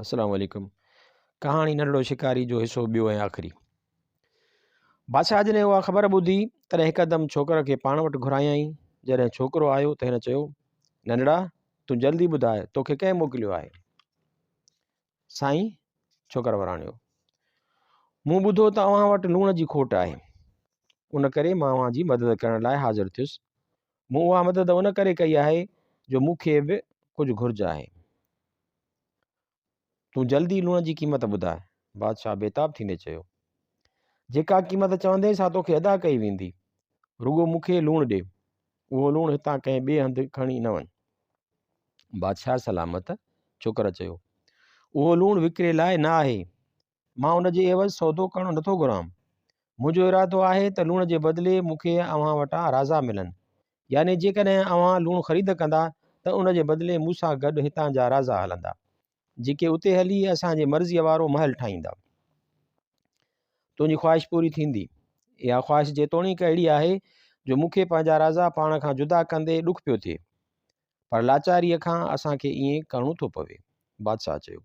अस्सलाम वालेकुम। कहाणी नंढड़ो शिकारी जो हिसो ॿियो ऐं आख़िरी। बादशाह जॾहिं उहा ख़बर ॿुधी तॾहिं हिकदमि छोकिरे खे पाण वटि घुरायईं। जॾहिं छोकिरो आयो त हिन चयो, नंढड़ा तूं जल्दी ॿुधाए तोखे कंहिं मोकिलियो आहे? साईं, छोकिरो वराणियो, मूं ॿुधो त अव्हां वटि लूण जी खोट आहे, उन करे मां अव्हां जी मदद करण लाइ हाज़िर थियुसि। मूं उहा मदद उन करे कई आहे जो मूंखे बि कुझु घुर्ज आहे। तूं जल्दी लूण जी क़ीमत ॿुधाए, बादशाह बेताब थींदे चयो। जेका क़ीमत चवंदे सा तोखे अदा कई वेंदी, रुगो मूंखे लूणु ॾे, उहो लूणु हितां कंहिं ॿिए हंधि खणी न वञ। बादशाह सलामत, छोकिरो चयो, उहो लूणु विकिरे लाइ न आहे, मां उन जे एवज़ सौदो करणु नथो घुरां। मुंहिंजो इरादो आहे त लूण जे बदिले मूंखे अव्हां वटां राज़ा मिलनि, यानी जेकॾहिं अव्हां लूणु ख़रीद कंदा त उन जे बदिले मूंसां गॾु हितां जा राज़ा हलंदा, जेके उते हली असांजे मर्ज़ीअ वारो महल ठाहींदा। तुंहिंजी ख़्वाहिश पूरी थींदी। इहा ख़्वाहिश जेतोणीकि अहिड़ी आहे जो मूंखे पंहिंजा राज़ा पाण खां जुदा कंदे ॾुख पियो थिए, पर लाचारीअ खां असांखे ईअं करिणो थो पवे, बादशाह चयो।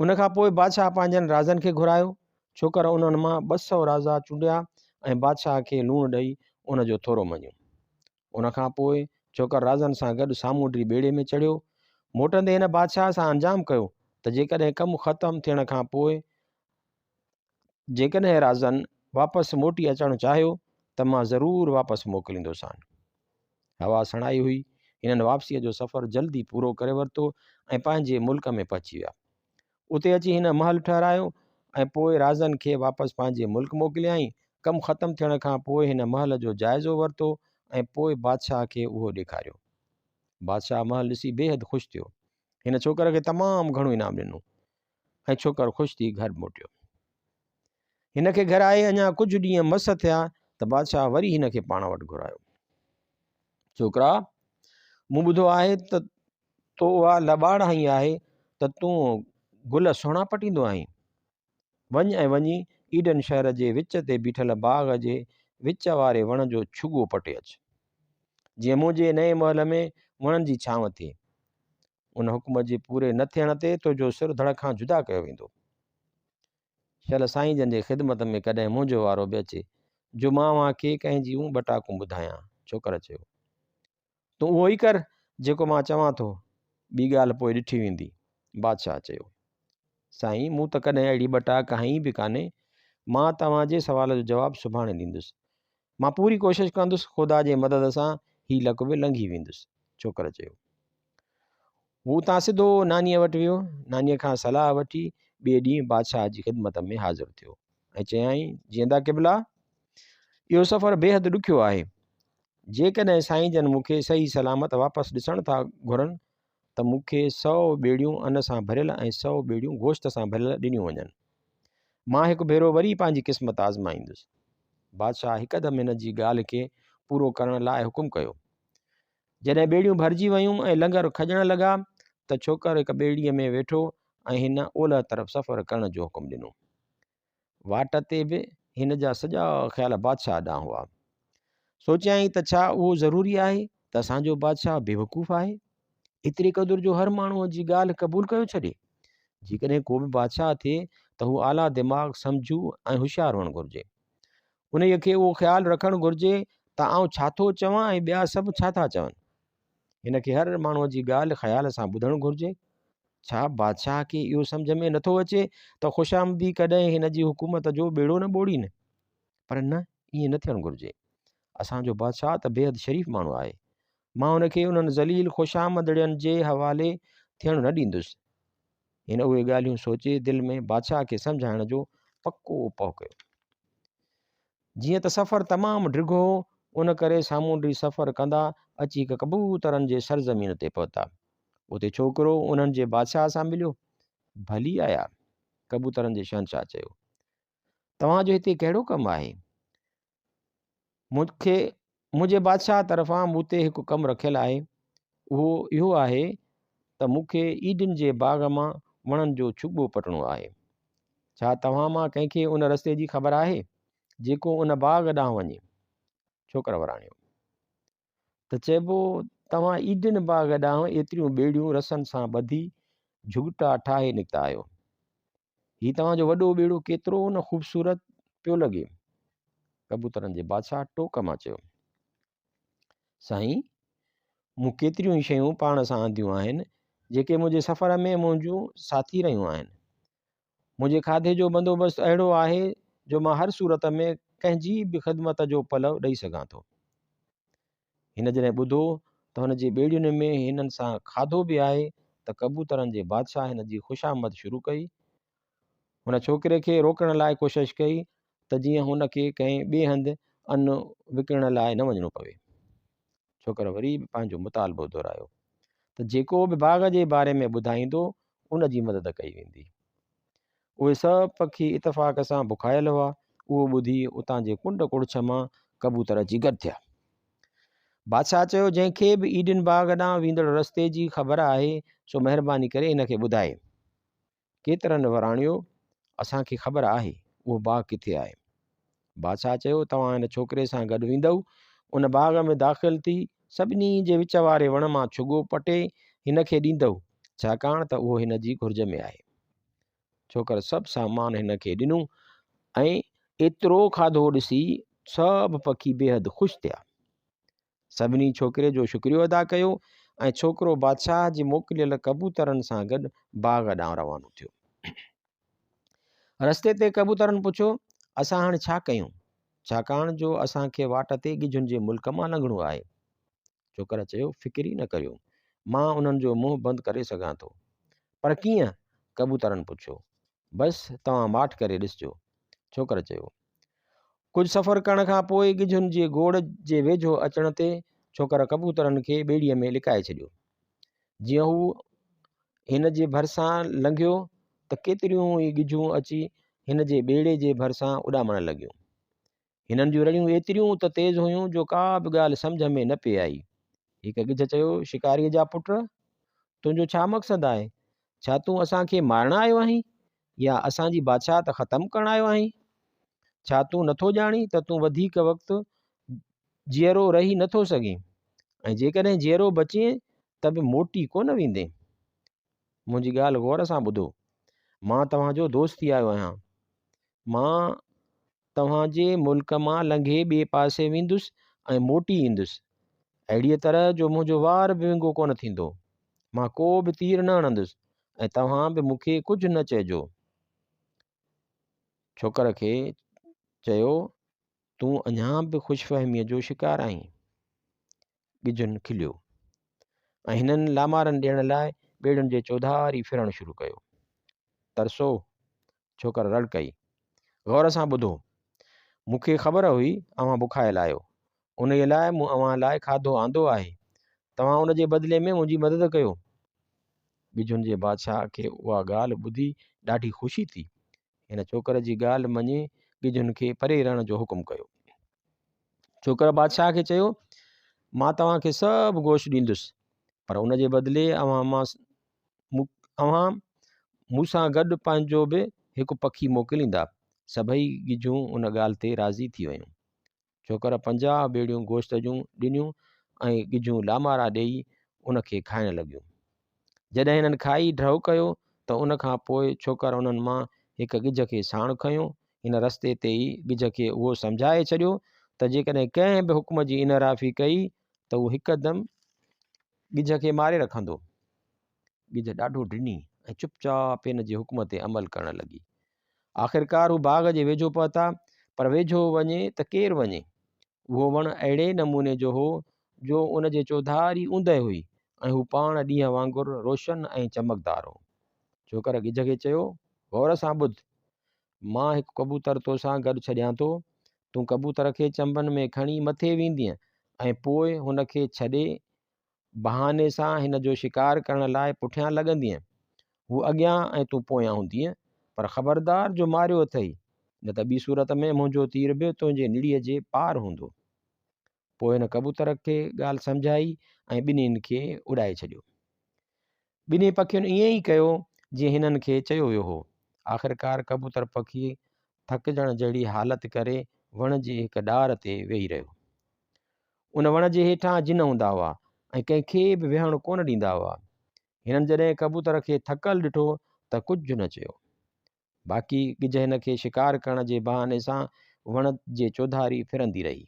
उन खां पोइ बादशाह पंहिंजनि राज़नि खे घुरायो। छोकिरो उन्हनि मां 200 राज़ा चूंडिया ऐं बादशाह खे लूणु ॾेई उन जो थोरो मञियो। उन खां पोइ छोकिरो राज़नि सां गॾु सामूंडी ॿेड़े में चढ़ियो। मोटंदे हिन बादशाह सां अंजाम कयो त जेकॾहिं कमु ख़तमु थियण खां पोइ जेकॾहिं राज़नि वापसि मोटी अचणु चाहियो त मां ज़रूरु वापसि मोकिलींदोसांनि। हवा सणाई हुई। हिननि वापसीअ जो सफ़र जल्दी पूरो करे वरितो ऐं पंहिंजे मुल्क में पहुची विया। उते अची हिन महल ठहिरायो ऐं पोइ राज़नि खे वापसि पंहिंजे मुल्क मोकिलियाईं। कमु ख़तमु थियण खां पोइ हिन महल जो जाइज़ो वरितो ऐं पोइ बादशाह खे उहो ॾेखारियो। बादशाह महल ॾिसी बेहदि ख़ुशि थियो। हिन छोकिरे खे तमामु घणो इनाम ॾिनो ऐं छोकिरो ख़ुशि थी घर मोटियो। हिन खे घर आए अञा कुझु ॾींहं मस थिया त बादशाह वरी हिन खे पाण वटि घुरायो। छोकिरा, मूं ॿुधो आहे त तो उहा लॿाड़ हई आहे त तूं गुल सुहिणा पटींदो आहीं। वञ ऐं वञी ईडन शहर जे विच ते बीठल बाग़ जे विच वारे वण जो छुगो पटे अच, जीअं मुंहिंजे नए महल में वणनि जी छांव थिए। उन हुकुम जे पूरे न थियण ते तुंहिंजो सिर धड़ खां जुदा कयो वेंदो। शल साईं जन जे ख़िदमत में कॾहिं मुंहिंजो वारो बि अचे जो मां अव्हां खे कंहिंजियूं बटाकूं ॿुधायां, छोकिरो चयो। तूं उहो ई कर जेको मां चवां थो, ॿी ॻाल्हि पोइ ॾिठी वेंदी, बादशाह चयो। साईं, मूं त कॾहिं अहिड़ी बटाक हई बि कान्हे। मां तव्हांजे सवाल जो जवाबु सुभाणे ॾींदुसि। मां पूरी कोशिशि कंदुसि, ख़ुदा जे मदद सां ही लक बि लंघी वेंदुसि, छोकिरो चयो। हू तां सिधो नानीअ वटि वियो। नानीअ खां सलाह वठी ॿिए ॾींहुं बादशाह जी ख़िदमत में हाज़िर थियो ऐं चयाईं, जीअंदा क़िबला, इहो सफ़र बेहदि ॾुखियो आहे। जेकॾहिं साईं जन मूंखे सही सलामत वापसि ॾिसण था घुरनि त मूंखे 100 ॿेड़ियूं अन सां भरियल ऐं 100 ॿेड़ियूं गोश्त सां भरियल ॾिनियूं वञनि। मां हिकु भेरो वरी पंहिंजी क़िस्मत आज़माईंदुसि। बादशाह हिकदमि हिन जी ॻाल्हि खे पूरो करण लाइ हुकुम कयो। जॾहिं ॿेड़ियूं भरिजी वियूं ऐं लंगर खॼण लॻा त छोकिरो हिकु ॿेड़ीअ में वेठो ऐं हिन ओलह तरफ़ सफ़र करण जो हुकुम ॾिनो। वाट ते बि हिन जा सॼा ख़्याल बादशाह ॾांहुं हुआ। सोचियाईं त छा उहो ज़रूरी आहे त असांजो बादशाह बेवकूफ़ आहे? एतिरे क़दुरु जो हर माण्हूअ जी ॻाल्हि क़बूल कयो छॾे। जेकॾहिं को बि बादशाह थिए त हू आला दिमाग़, सम्झू ऐं होशियारु हुअणु घुरिजे। उन खे उहो ख़्यालु रखणु घुरिजे त आउं छा थो चवां ऐं ॿिया सभु छा था चवनि। हिन खे हर माण्हूअ जी ॻाल्हि ख़्याल सां ॿुधणु घुरिजे। छा बादशाह खे इहो सम्झ में नथो अचे त ख़ुशामदी कॾहिं हिन जी हुकूमत जो ॿेड़ो न ॿोड़ीनि? पर न, ईअं न थियणु घुरिजे। असांजो बादशाह त बेहदि शरीफ़ माण्हू आहे। मां हुनखे उन्हनि ज़लील ख़ुशामदड़ियनि जे हवाले थियणु न ॾींदुसि। हिन उहे ॻाल्हियूं सोचे दिलि में बादशाह खे सम्झाइण जो पको उपउ कयो। जीअं त सफ़र तमामु डिघो हो, उन करे सामूंडी सफ़र कंदा अची हिकु कबूतरनि जे सरज़मीन ते पहुता। उते छोकिरो उन्हनि जे बादशाह सां मिलियो। भली आया, कबूतरनि जे शहंशाह चयो। तव्हांजो हिते कहिड़ो कमु आहे? मुंहिंजे बादशाह तरफ़ां मूं ते हिकु कमु रखियलु आहे। उहो इहो आहे त मूंखे ईडन जे बाग़ मां वणनि जो छुॻो पटणो आहे। छा तव्हां मां कंहिंखे उन रस्ते जी ख़बर आहे जेको उन बाग़ ॾांहुं वञे? छोकिरो वराणियो। त चइबो तव्हां ईडन बाग़ ॾांहुं एतिरियूं ॿेड़ियूं रसनि सां ॿधी झुगटा ठाहे निकिता आहियो। हीउ तव्हांजो वॾो ॿेड़ो केतिरो न ख़ूबसूरत पियो लॻे। कबूतरनि जे बादशाह टोक मां चयो, साईं, मूं केतिरियूं ई शयूं पाण सां आंदियूं आहिनि जेके मुंहिंजे सफ़र में मुंहिंजूं साथी रहियूं आहिनि। मुंहिंजे खाधे जो बंदोबस्तु अहिड़ो आहे जो मां हर सूरत में कंहिंजी बि ख़िदमत जो पलव ॾेई सघां थो। हिन जॾहिं ॿुधो त हुन जे ॿेड़ियुनि में हिननि सां खाधो बि आहे त कबूतरनि जे बादशाह हिन जी ख़ुशामद शुरू कई। हुन छोकिरे खे रोकण लाइ कोशिशि कई त जीअं हुनखे कंहिं ॿिए हंधि अन्न विकिणण लाइ न वञिणो पवे। छोकिरो वरी बि पंहिंजो मुतालबो दोहरायो त जेको बि बाग़ जे बारे में ॿुधाईंदो उन जी मदद कई वेंदी। उहे सभु पखी इतफ़ाक़ सां बुखायल हुआ। उहो ॿुधी उतां जे कुंड कुड़छ मां कबूतर अची गॾु थिया। बादशाह चयो, जंहिंखे बि ईडन बाग़ ॾांहुं वेंदड़ रस्ते जी ख़बर आहे सो महिरबानी करे इनखे ॿुधाए। केतिरनि वराणियो, असांखे ख़बर आहे उहो बाग़ किथे आहे। बादशाह चयो, तव्हां हिन छोकिरे सां गॾु वेंदव, उन बाग़ में दाख़िल थी सभिनी जे विच वारे वण मां छुगो पटे हिन खे ॾींदव, छाकाणि त उहो हिन जी घुर्ज में आहे। छोकर सभु सामान हिन खे ॾिनो ऐं एतिरो खाधो ॾिसी सभु पखी बेहदि ख़ुशि थिया। सभिनी छोकिरे जो शुक्रियो अदा कयो ऐं छोकिरो बादशाह जी मोकिलियल कबूतरनि सां गॾु बाग़ ॾांहुं रवानो थियो। रस्ते ते कबूतरनि पुछियो, असां हाणे छा कयूं, छाकाणि जो असांखे वाट ते गिझुनि जे मुल्क मां लंघणो आहे। छोकर चयो, फ़िक्र ई न करियो, मां उन्हनि जो मुंहुं बंदि करे सघां थो। पर कीअं? कबूतरनि पुछियो। बसि तव्हां माठ करे ॾिसिजो। छोकर चयो। कुझु सफ़र करण खां पोइ गिझुनि जे गोड़ जे वेझो अचण ते छोकर कबूतरनि खे ॿेड़ीअ में लिकाए छॾियो। जीअं हू हिन जे भरिसां लंघियो त केतिरियूं ई गिझूं अची हिन जे ॿेड़े जे भरिसां उॾामण लॻियूं। हिननि जूं रड़ियूं एतिरियूं त तेज़ हुयूं जो का बि ॻाल्हि सम्झ में न पई आई। हिकु गिझ चयो, शिकारीअ जा पुट, तुंहिंजो छा मक़सदु आहे? छा तूं असांखे मारण आयो आहीं या असांजी बादशाहत ख़तमु करणु आयो आहीं? छा तूं नथो ॼाणी त तूं वधीक वक़्तु जीअरो रही नथो सघीं ऐं जेकॾहिं जीअरो बचे त बि मोटी कोन वेंदे? मुंहिंजी ॻाल्हि गौर सां ॿुधो, मां तव्हांजो दोस्त ई आयो आहियां। मां तव्हांजे मुल्क मां लंघे ॿिए पासे वेंदुसि ऐं मोटी ईंदुसि, अहिड़ीअ तरह जो मुंहिंजो वार बि विंगो कोन थींदो। मां को बि तीर न हणंदुसि ऐं तव्हां बि मूंखे कुझु न चइजो। छोकर खे चयो, तूं अञा बि ख़ुशफ़हमीअ जो शिकार आहीं। गिझुनि खिलियो ऐं हिननि लामारनि ॾियण लाइ ॿेड़ियुनि जे चौधारी फिरणु शुरू कयो। तरसो, छोकर रड़ कई। गौर सां ॿुधो, मूंखे ख़बर हुई अव्हां बुखायल आहियो, उन लाइ मूं अव्हां लाइ खाधो आंदो आहे। तव्हां उन जे बदिले में मुंहिंजी मदद कयो। गिझुनि जे बादशाह खे उहा ॻाल्हि ॿुधी ॾाढी ख़ुशी थी। हिन छोकर जी ॻाल्हि मञी गिझुनि खे परे रहण जो हुकुम कयो। छोकर बादशाह खे चयो, मां तव्हांखे सभु गोश्त ॾींदुसि, पर उन जे बदिले अव्हां मूंसां गॾु पंहिंजो बि हिकु पखी मोकिलींदा। सभई गिझूं उन ॻाल्हि ते राज़ी थी वियूं। छोकर 50 ॿेड़ियूं गोश्त जूं ॾिनियूं ऐं गिझूं लामारा ॾेई उनखे खाइण लॻियूं। जॾहिं हिननि खाई ड्रव कयो त उन खां पोइ छोकर उन्हनि मां हिकु गिझ खे साण खयो। हिन रस्ते ते ई गिझ खे उहो सम्झाए छॾियो त जेकॾहिं कंहिं बि हुकुम जी इनराफ़ी कई त उहो हिकदमि गिझ खे मारे रखंदो। गिझ ॾाढो ॾिनी ऐं चुपचाप हिन जे हुकुम ते अमल करणु लॻी। आख़िरकार हू बाग़ जे वेझो पहुता, पर वेझो वञे त केरु वञे। उहो वणु अहिड़े नमूने जो हो जो उन जे चौधारी ऊंदहि हुई ऐं हू पाण ॾींहं वांगुरु रोशन ऐं चमकदार हो। छोकर गिझ खे चयो, गौर सां ॿुध, मां हिकु कबूतर तोसां गॾु छॾियां थो। तूं कबूतर खे चंबनि में खणी मथे वेंदीअ ऐं पोइ हुन खे छॾे बहाने सां हिन जो शिकार करण लाइ पुठियां लॻंदीअ। हू अॻियां ऐं तूं पोयां हूंदीअ, पर ख़बरदार जो मारियो अथई, न त ॿी सूरत में मुंहिंजो तीर बि तुंहिंजे निड़ीअ जे पार हूंदो। पोइ हिन कबूतर खे ॻाल्हि सम्झाई ऐं ॿिन्हिनि खे उॾाए छॾियो। ॿिन्ही पखियुनि ईअं ई कयो जीअं हिननि खे चयो वियो हो। आख़िरकार कबूतर पखी थकिजण जहिड़ी हालत करे वण जे हिकु ॾार ते वेही रहियो। उन वण जे हेठां जिन हूंदा हुआ ऐं कंहिंखे बि विहणु कोन ॾींदा हुआ। हिननि जॾहिं कबूतर खे थकल ॾिठो त कुझु न चयो। बाक़ी गिज हिन खे शिकार करण जे बहाने सां वण जे चौधारी फिरंदी रही।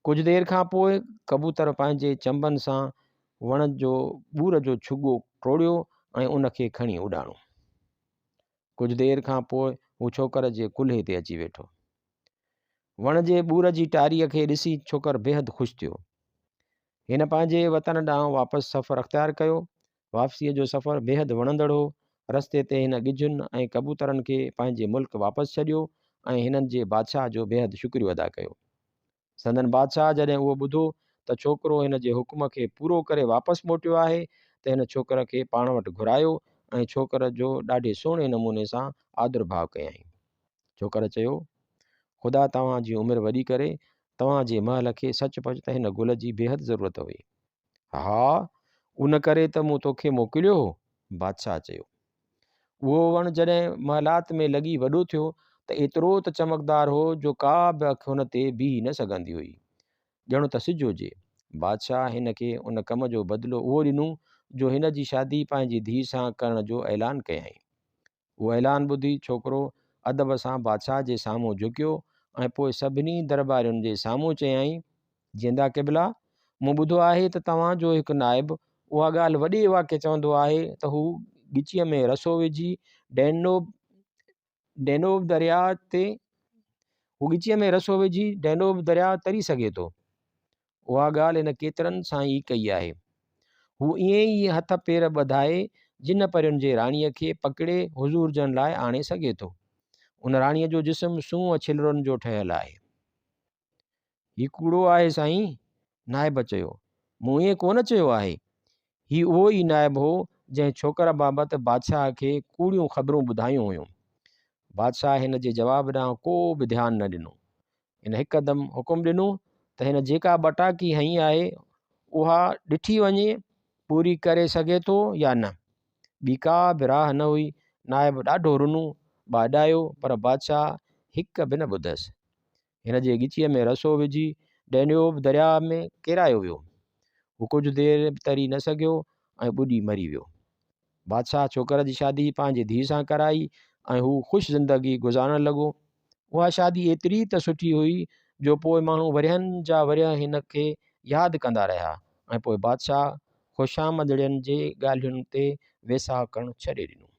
कुझु देरि खां पोइ कबूतर पंहिंजे चंबनि सां वण जो ॿूर जो छुॻो टोड़ियो ऐं उन खे खणी उॾाणो। कुझु देरि खां पोइ हू छोकर जे कुल्हे ते अची वेठो। वण जे ॿूर जी टारीअ खे ॾिसी छोकर बेहदि ख़ुशि थियो। हिन पंहिंजे वतन ॾांहुं वापसि सफ़र अख़्तियार कयो। वापसीअ जो सफ़र बेहदि वणंदड़ हो। रस्ते ते हिन गिजुनि ऐं कबूतरनि खे पंहिंजे मुल्क वापसि छॾियो ऐं हिननि जे बादशाह जो बेहदि शुक्रियो अदा कयो। संदन बादशाह जॾहिं उहो ॿुधो त छोकिरो हिन जे हुकुम खे पूरो करे वापसि मोटियो आहे त हिन छोकर खे पाण वटि घुरायो ऐं छोकर जो ॾाढे सुहिणे नमूने सां आदर भाव कयईं। छोकर चयो, ख़ुदा तव्हांजी उमिरि वॾी करे, तव्हांजे महल खे सचपच त हिन गुल जी बेहदि ज़रूरत हुई। हा, उन करे त मूं तोखे मोकिलियो हो, बादशाह चयो। उहो वण जॾहिं महलात में लॻी वॾो थियो त एतिरो त चमकदार हो जो का बि अखि हुन ते बीह न सघंदी हुई, ॼणो त सिज हुजे। बादशाह हिन खे उन कम जो बदिलो उहो ॾिनो जो हिन जी शादी पंहिंजी धीउ सां करण जो ऐलान कयईं। उहो ऐलान ॿुधी छोकिरो अदब सां बादशाह जे साम्हूं झुकियो ऐं पोइ सभिनी दरबारियुनि जे साम्हूं चयईं, जिंदा क़िबला, मूं ॿुधो आहे त तव्हांजो हिकु नाइब उहा ॻाल्हि वॾे वाक्य चवंदो आहे त हू गिचीअ में रसो विझी डैनोब दरिया ते गिचीअ में रसो विझी डैनोब दरिया तरी सघे थो। उहा ॻाल्हि हिन केतिरनि सां ई कई आहे। हू ईअं ई हथ पेर ॿधाए जिन परियुनि जे राणीअ खे पकिड़े हुज़ूर जन लाइ आणे सघे थो। उन राणीअ जो जिस्म सूंहं छिलरुनि जो ठहियलु आहे। ही कूड़ो आहे साईं, नाइब चयो। मूं ईअं कोन चयो आहे। ही उहो ई नाइब हो जंहिं छोकर बाबति बादशाह खे कूड़ियूं ख़बरूं ॿुधायूं हुयूं। बादशाह हिन जे जवाब ॾांहुं को बि ध्यानु न ॾिनो। हिन हिकदमि हुकुम ॾिनो त हिन जेका बटाकी हई आहे उहा ॾिठी वञे पूरी करे सघे थो या न। ॿी का बि राह न हुई। नाइब ॾाढो रुनो ॿाॾायो पर बादशाह हिक बि न ॿुधसि। हिन जे गिचीअ में रसो विझी डैन्यूब दरिया में किरायो वियो। हू कुझु देरि तरी न सघियो ऐं ॿुॾी मरी वियो। बादशाह छोकर जी शादी पंहिंजी धीउ सां कराई ऐं हू ख़ुशि ज़िंदगी गुज़ारण लॻो। उहा शादी एतिरी त सुठी हुई जो पोइ माण्हू वरियनि जा वरिया हिन खे यादि कंदा रहिया ऐं पोइ बादशाह ख़ुशामदड़ियुनि जे ॻाल्हियुनि ते वेसाह करणु छॾे ॾिनो।